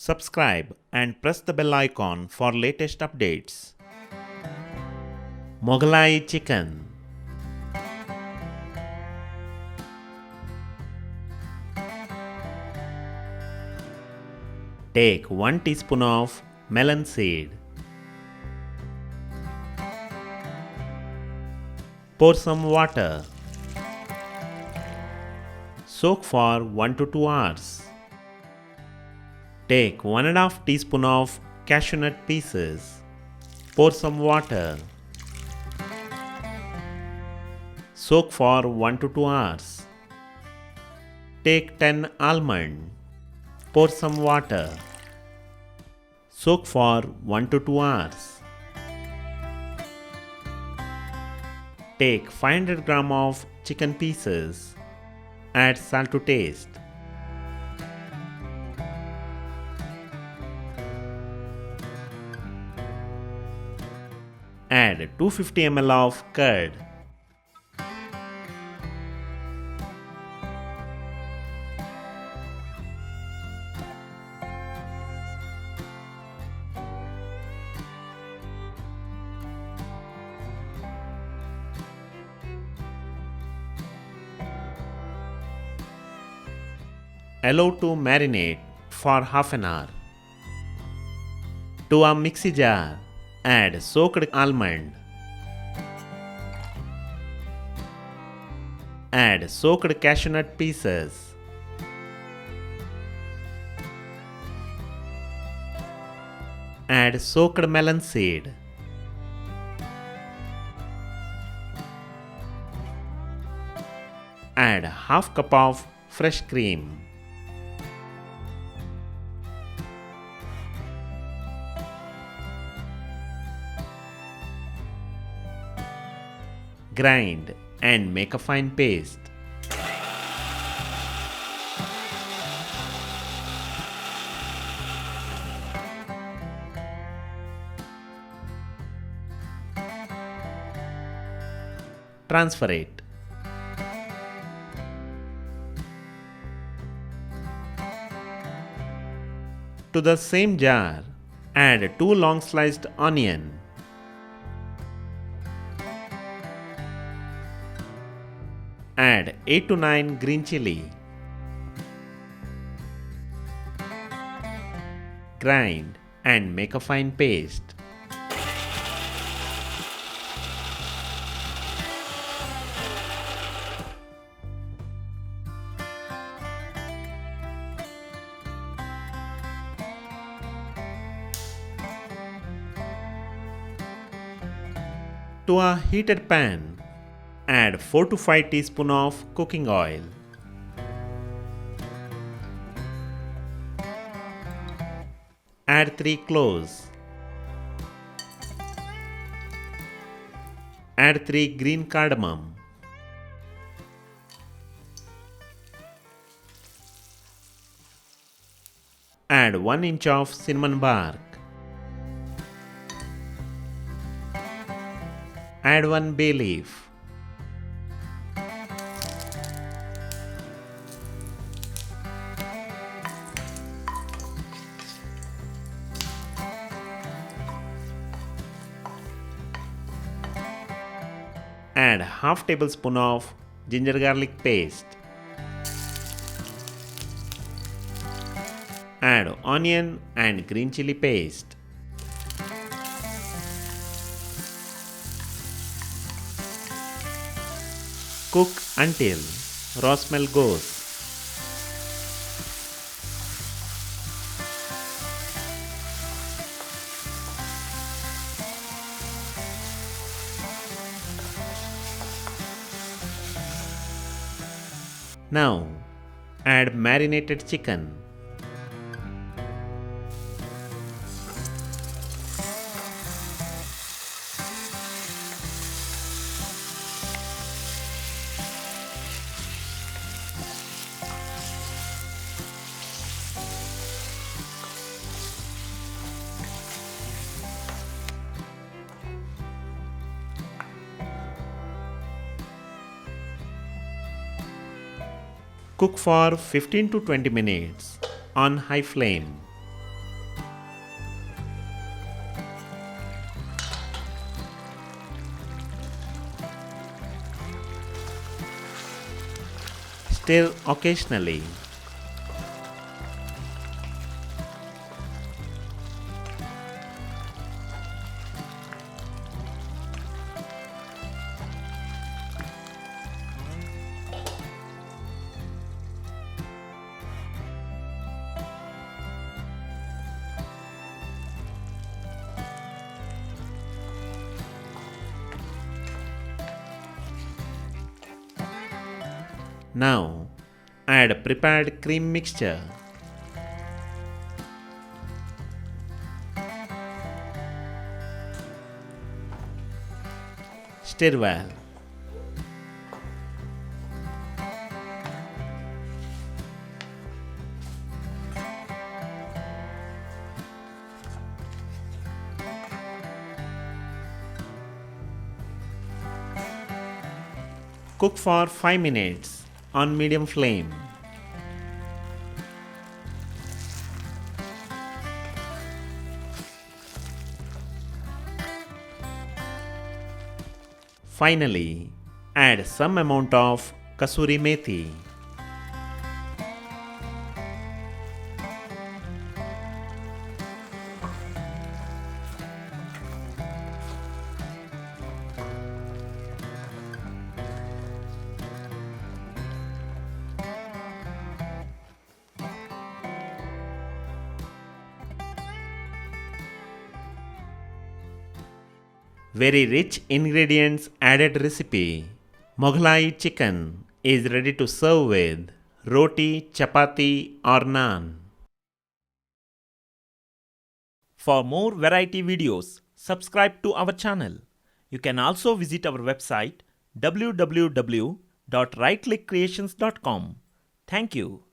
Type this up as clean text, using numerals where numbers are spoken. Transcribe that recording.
Subscribe and press the bell icon for latest updates. Mughlai chicken. Take 1 teaspoon of melon seed. Pour some water. Soak for 1 to 2 hours. Take 1½ teaspoon of cashew nut pieces. Pour some water. Soak for 1 to 2 hours. Take 10 almond. Pour some water. Soak for 1 to 2 hours. Take 500 gram of chicken pieces. Add salt to taste. Add 250 ml of curd. Allow to marinate for half an hour. To a mixie jar, add soaked almond. Add soaked cashew nut pieces. Add soaked melon seed. Add half cup of fresh cream. Grind and make a fine paste. Transfer it. To the same jar, add 2 long sliced onion. Add 8 to 9 green chilli. Grind and make a fine paste. To a heated pan, add 4 to 5 teaspoons of cooking oil. Add 3 cloves. Add 3 green cardamom. Add 1 inch of cinnamon bark. Add 1 bay leaf. Add half tablespoon of ginger garlic paste. Add onion and green chilli paste. Cook until raw smell goes. Now, add marinated chicken. Cook for 15 to 20 minutes on high flame. Stir occasionally. Now, add prepared cream mixture. Stir well. Cook for 5 minutes on medium flame. Finally, add some amount of Kasuri methi. Very rich ingredients added recipe. Mughlai chicken is ready to serve with roti, chapati or naan. For more variety videos, subscribe to our channel. You can also visit our website www.rightclickcreations.com. Thank you.